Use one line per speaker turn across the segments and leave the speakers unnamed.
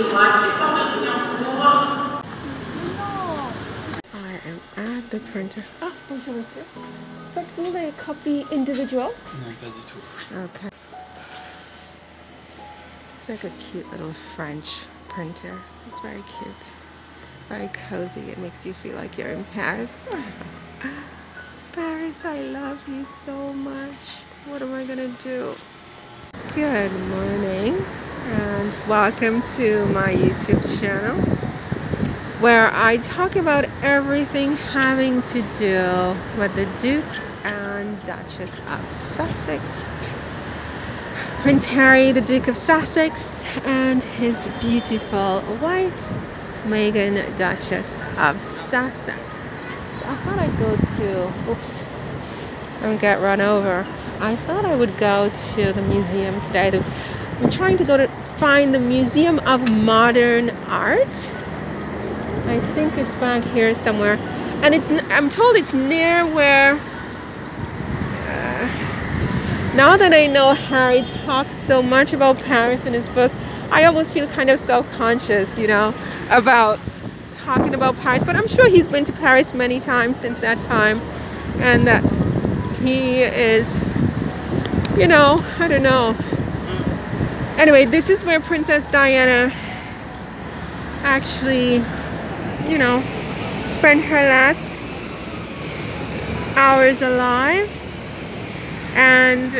I am at the printer. Ah, bonjour monsieur. Faites-vous les copies individual?
Non, pas du tout.
Okay. It's like a cute little French printer. It's very cute. Very cozy. It makes you feel like you're in Paris. Paris, I love you so much. What am I gonna do? Good morning and welcome to my YouTube channel where I talk about everything having to do with the Duke and Duchess of Sussex. Prince Harry, the Duke of Sussex, and his beautiful wife, Meghan, Duchess of Sussex. So I thought I'd go to, oops, don't get run over. I thought I would go to the museum today. I'm trying to go to find the Museum of Modern Art. I think it's back here somewhere. And I'm told it's near where, now that I know Harry talks so much about Paris in his book, I almost feel kind of self-conscious, you know, about talking about Paris. But I'm sure he's been to Paris many times since that time. And that he is, you know, I don't know. Anyway, this is where Princess Diana actually, you know, spent her last hours alive. And,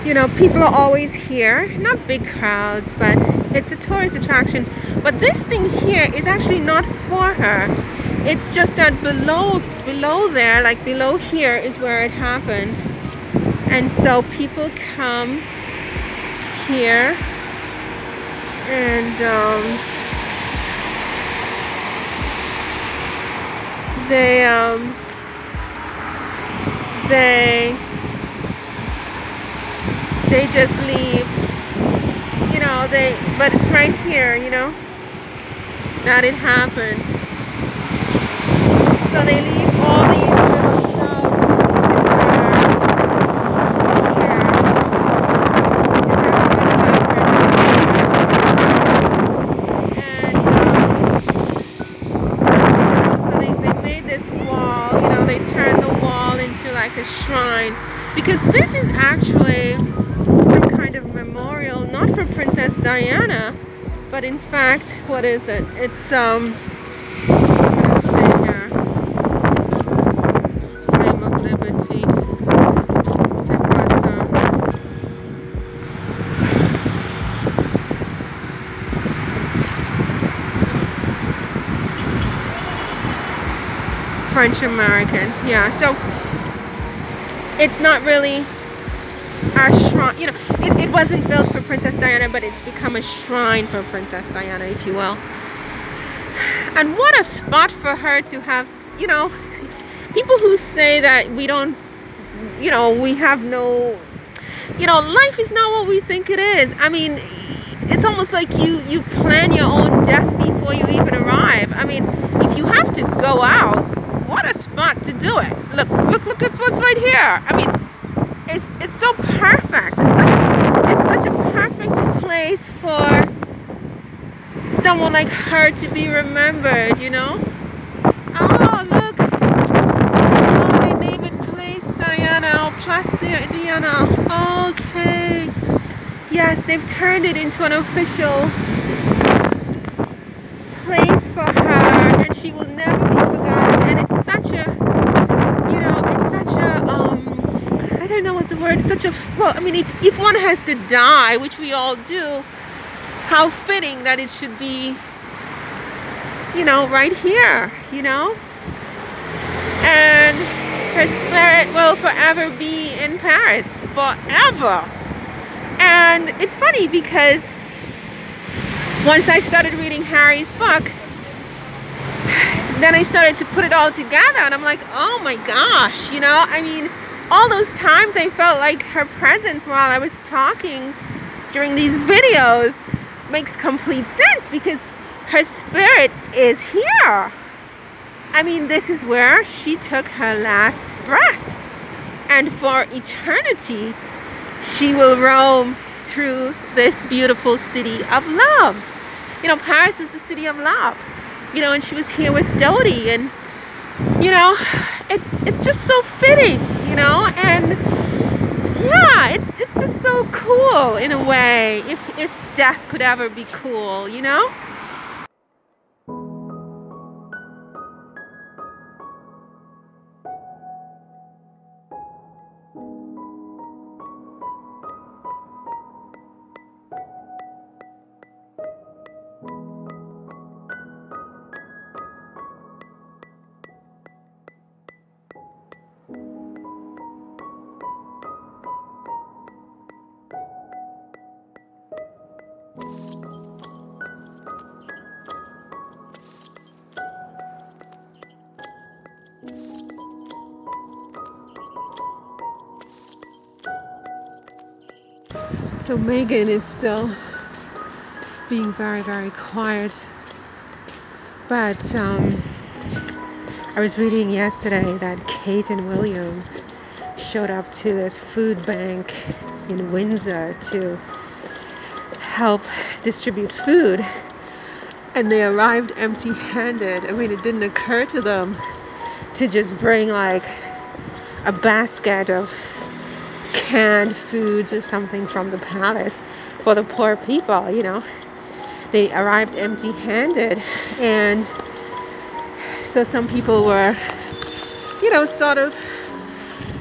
you know, people are always here. Not big crowds, but it's a tourist attraction. But this thing here is actually not for her. It's just that below there, like below here, is where it happened. And so people come here and they just leave, you know, but it's right here, you know, that it happened. So they leave all these little notes to her here. And so they made this wall, you know, they turned the wall into like a shrine, because this is actually some kind of memorial, not for Princess Diana, but in fact, what is it? It's let's see here. Name of Liberty. C'est quoi ça? French American. Yeah, so it's not really a shrine, you know, it wasn't built for Princess Diana, but it's become a shrine for Princess Diana, if you will. And what a spot for her to have, you know, people who say that we don't, you know, we have no, you know, life is not what we think it is. I mean, it's almost like you plan your own death before you even arrive. I mean, if you have to go out, what a spot to do it. Look at what's right here. I mean, it's so perfect. It's such a perfect place for someone like her to be remembered, you know? Oh, look. Oh, they name it Place Diana, or Place Diana. Okay. Yes, they've turned it into an official place for her, and she will never be forgotten. And it's such a, you know, it's such a, I don't know what the word is, such a, well, I mean, if one has to die, which we all do, how fitting that it should be, you know, right here, you know? And her spirit will forever be in Paris, forever. And it's funny because once I started reading Harry's book, then I started to put it all together, and I'm like, oh my gosh, you know, I mean, all those times I felt like her presence while I was talking during these videos makes complete sense, because her spirit is here. I mean, this is where she took her last breath, and for eternity she will roam through this beautiful city of love. You know, Paris is the city of love. You know, and she was here with Dodie, and you know, it's just so fitting, you know, and yeah, it's just so cool in a way, if death could ever be cool, you know. So Meghan is still being very, very quiet. But I was reading yesterday that Kate and William showed up to this food bank in Windsor to help distribute food. And they arrived empty-handed. I mean, it didn't occur to them to just bring like a basket of canned foods or something from the palace for the poor people, you know. They arrived empty-handed, and so some people were, you know, sort of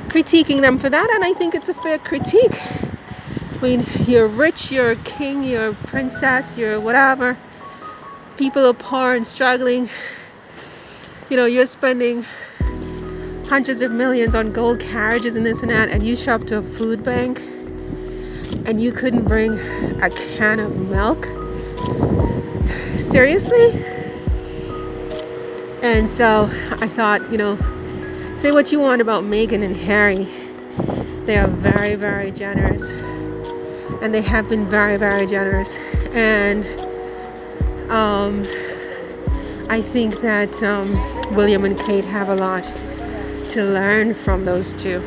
critiquing them for that, and I think it's a fair critique. I mean, you're rich, you're a king, you're a princess, you're whatever. People are poor and struggling. You know, you're spending hundreds of millions on gold carriages and this and that, and you show up to a food bank and you couldn't bring a can of milk? Seriously? And so I thought, you know, say what you want about Meghan and Harry, they are very, very generous, and they have been very, very generous, and I think that William and Kate have a lot to learn from those two.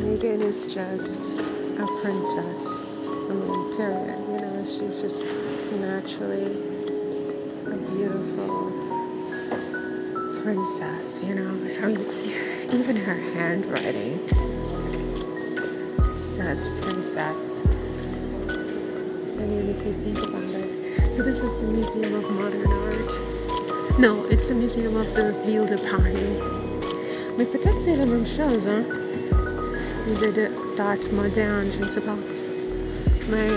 Meghan is just a princess. I mean, period. You know, she's just naturally a beautiful princess, you know. I mean, even her handwriting says princess. I mean, if you think about it. So this is the Museum of Modern Art. Non, it's the Museum of the Ville de Paris. Mais peut-être c'est la même chose, hein. Musée d'art moderne, je ne sais pas. Mais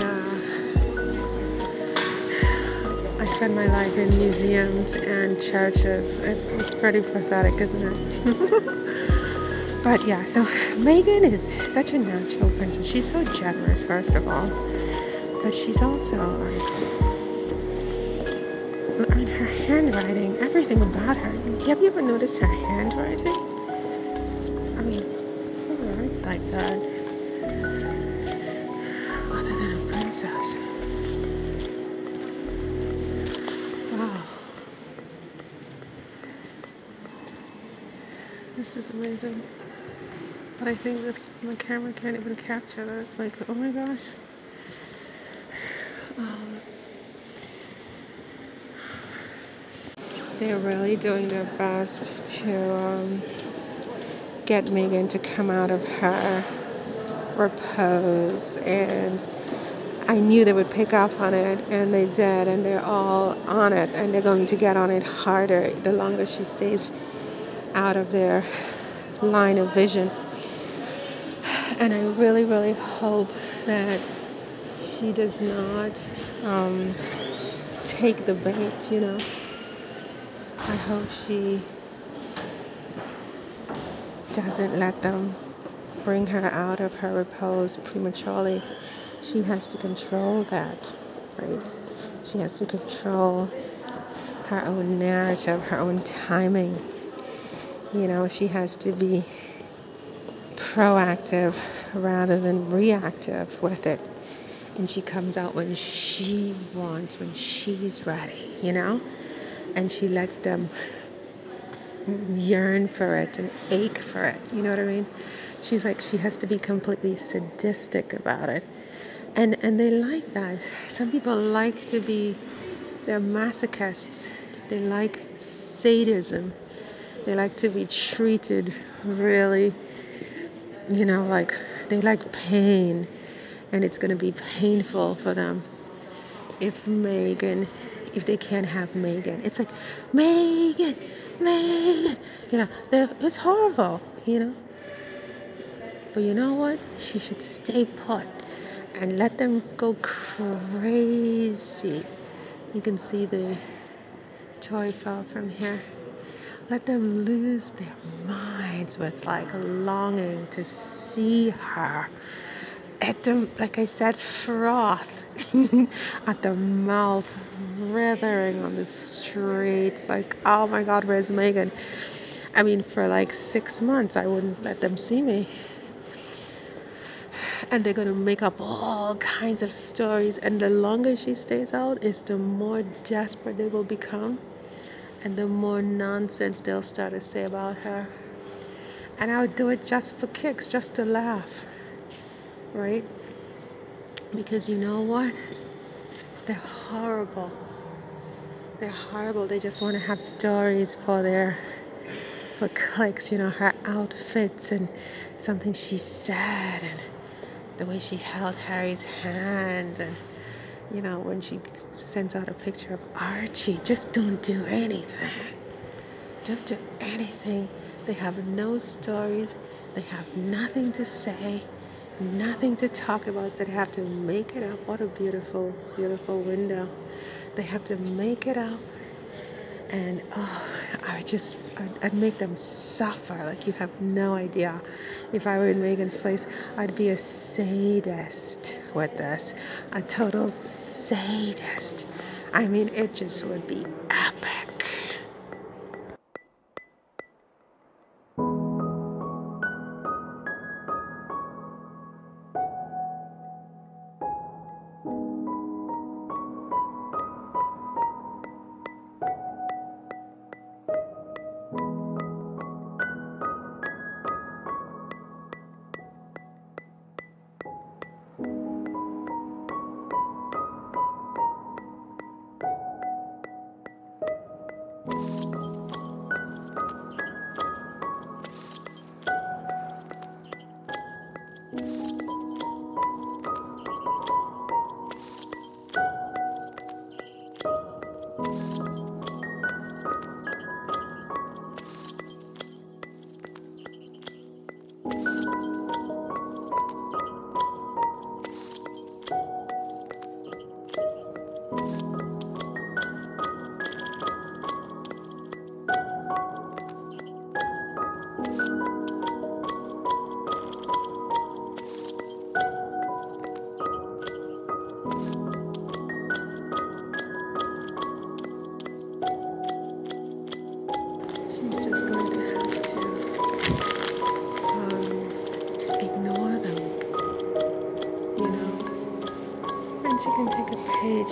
I spend my life in museums and churches. It's pretty pathetic, isn't it? But yeah, so Meghan is such a natural princess. She's so generous, first of all. But she's also like, I mean, her handwriting, everything about her. Have you ever noticed her handwriting? I mean, who writes like that? Other than a princess. Wow. This is amazing. But I think that my camera can't even capture this. Like, oh my gosh. They're really doing their best to get Meghan to come out of her repose, and I knew they would pick up on it, and they did, and they're all on it, and they're going to get on it harder the longer she stays out of their line of vision. And I really, really hope that she does not take the bait, you know. I hope she doesn't let them bring her out of her repose prematurely. She has to control that, right? She has to control her own narrative, her own timing. You know, she has to be proactive rather than reactive with it. And she comes out when she wants, when she's ready, you know? And she lets them yearn for it and ache for it. You know what I mean? She's like, she has to be completely sadistic about it. And they like that. Some people like to be, they're masochists. They like sadism. They like to be treated really, you know, like they like pain. And it's going to be painful for them if they can't have Meghan. It's like, Meghan, you know, it's horrible, you know. But you know what? She should stay put and let them go crazy. You can see the toy fell from here. Let them lose their minds with like longing to see her. At them, like I said, froth at the mouth, writhing on the streets. Like, oh my God, where's Meghan? I mean, for like 6 months, I wouldn't let them see me. And they're going to make up all kinds of stories. And the longer she stays out, is the more desperate they will become. And the more nonsense they'll start to say about her. And I would do it just for kicks, just to laugh. Right? Because you know what? They're horrible. They're horrible. They just want to have stories for clicks, you know, her outfits and something she said and the way she held Harry's hand and, you know, when she sends out a picture of Archie. Just don't do anything. Don't do anything. They have no stories. They have nothing to say. Nothing to talk about, so they have to make it up. What a beautiful, beautiful window. They have to make it up. And I'd make them suffer like you have no idea. If I were in Meghan's place, I'd be a sadist with this. A total sadist. I mean, it just would be epic.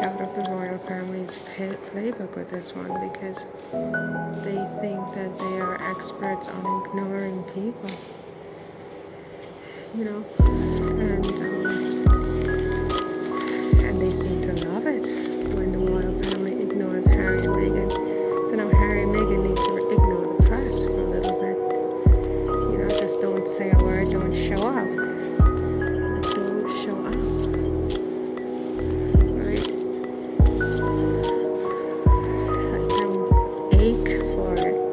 Out of the royal family's playbook with this one, because they think that they are experts on ignoring people, you know, and they seem to love it when the royal family ignores Harry and Meghan. So now Harry and Meghan need to ignore the press for a little bit, you know, just don't say a word, don't show up.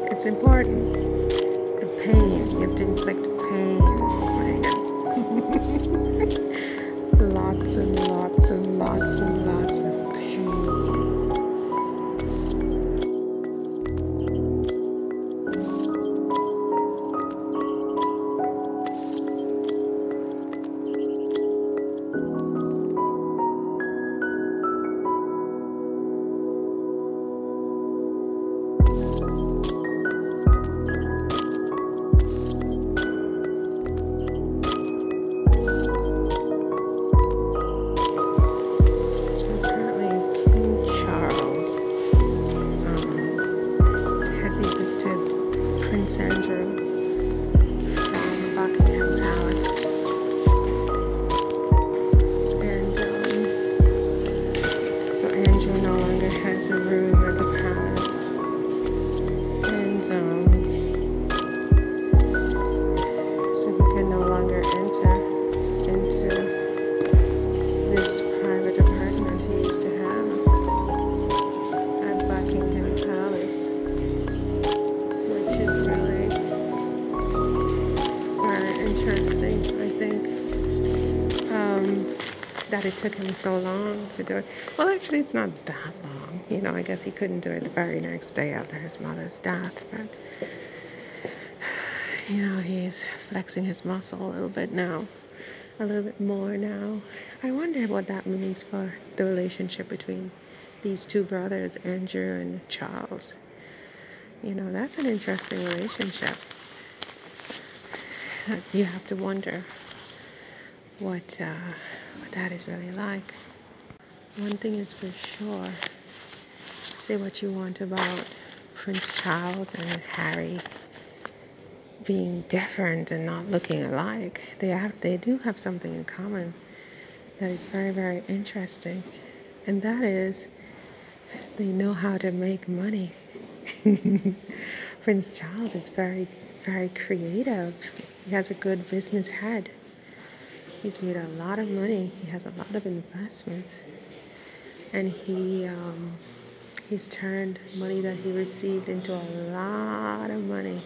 It's important. The pain. You have to inflict pain. Lots and lots and lots and lots of pain. that it took him so long to do it. Well, actually, it's not that long. You know, I guess he couldn't do it the very next day after his mother's death. But, you know, he's flexing his muscle a little bit now, a little bit more now. I wonder what that means for the relationship between these two brothers, Andrew and Charles. You know, that's an interesting relationship. You have to wonder what that is really like. One thing is for sure, say what you want about Prince Charles and Harry being different and not looking alike. They do have something in common that is very, very interesting, and that is they know how to make money. Prince Charles is very, very creative. He has a good business head. He's made a lot of money. He has a lot of investments. And he's turned money that he received into a lot of money.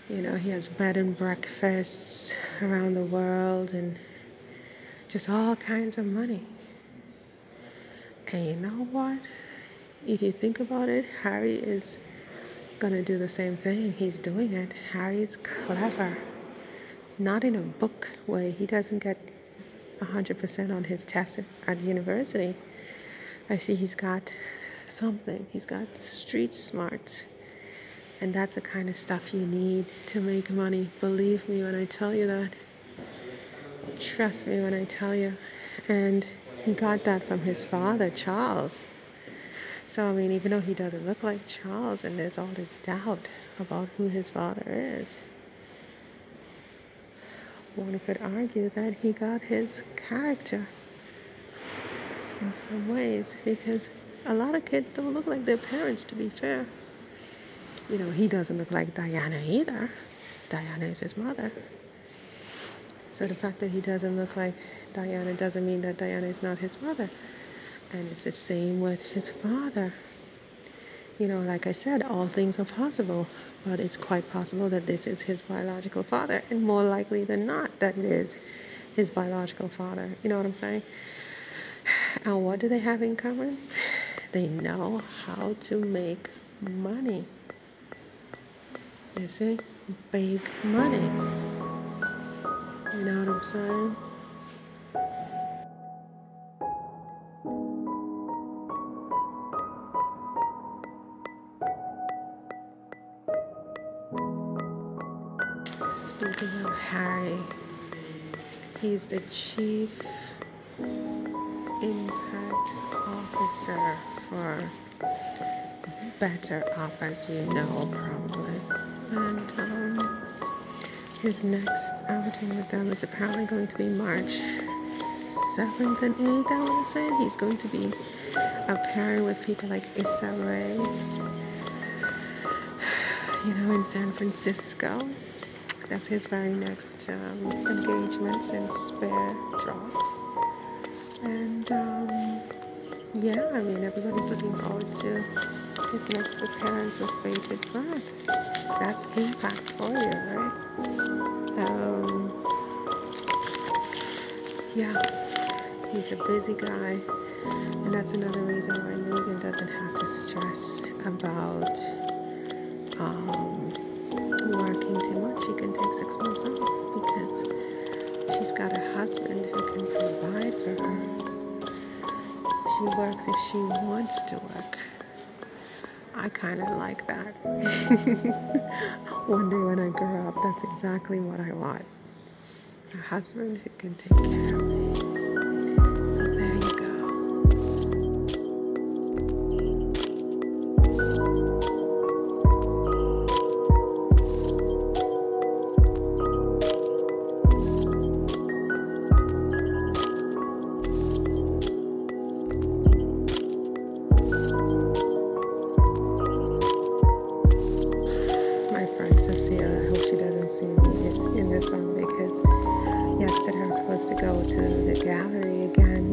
You know, he has bed and breakfasts around the world and just all kinds of money. And you know what? If you think about it, Harry is going to do the same thing. He's doing it. Harry's clever. Not in a book way. He doesn't get 100% on his test at university. I see he's got something. He's got street smarts. And that's the kind of stuff you need to make money. Believe me when I tell you that. Trust me when I tell you. And he got that from his father, Charles. So, I mean, even though he doesn't look like Charles and there's all this doubt about who his father is, one could argue that he got his character in some ways, because a lot of kids don't look like their parents, to be fair. You know, he doesn't look like Diana either. Diana is his mother. So the fact that he doesn't look like Diana doesn't mean that Diana is not his mother. And it's the same with his father. You know, like I said, all things are possible, but it's quite possible that this is his biological father, and more likely than not that it is his biological father. You know what I'm saying? And what do they have in common? They know how to make money. You see? Big money. You know what I'm saying? Speaking of Harry, he's the chief impact officer for Better Off, as you know, probably. And his next outing with them is apparently going to be March 7th and 8th, I want to say. He's going to be appearing with people like Issa Rae, you know, in San Francisco. That's his very next engagement since Spare dropped. And yeah, I mean, everybody's looking forward to his next appearance with Bated Breath. That's impact for you, right? Yeah, he's a busy guy. And that's another reason why Meghan doesn't have to stress about working too much. She can take 6 months off because she's got a husband who can provide for her. She works if she wants to work. I kind of like that. One day when I grow up, that's exactly what I want. A husband who can take care of me. So there you go. I hope she doesn't see me in this one, because yesterday I was supposed to go to the gallery again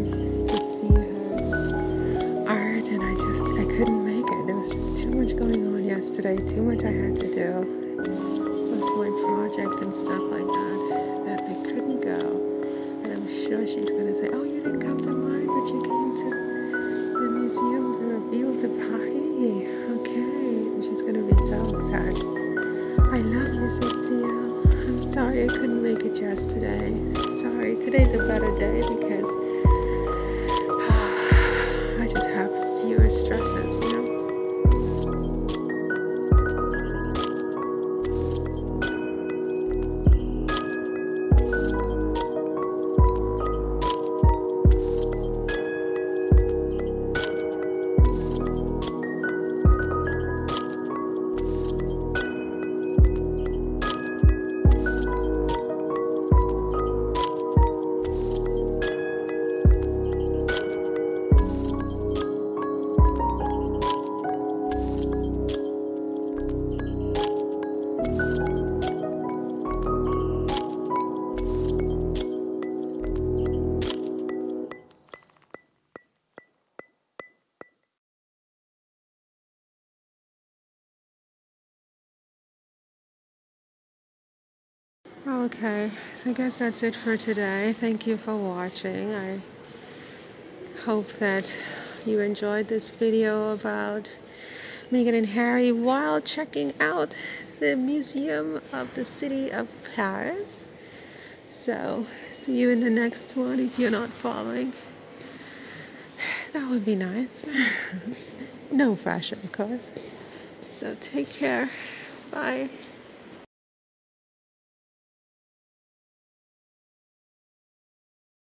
to see her art, and I couldn't make it. There was just too much going on yesterday, too much I had to do with my project and stuff like that I couldn't go. And I'm sure she's going to say, Sorry I couldn't make it yesterday. Sorry, today's a better day because I just have fewer stresses, you know? Okay, so I guess that's it for today. Thank you for watching. I hope that you enjoyed this video about Meghan and Harry while checking out the Museum of the City of Paris. So, see you in the next one if you're not following. That would be nice. No fashion, of course. So take care. Bye.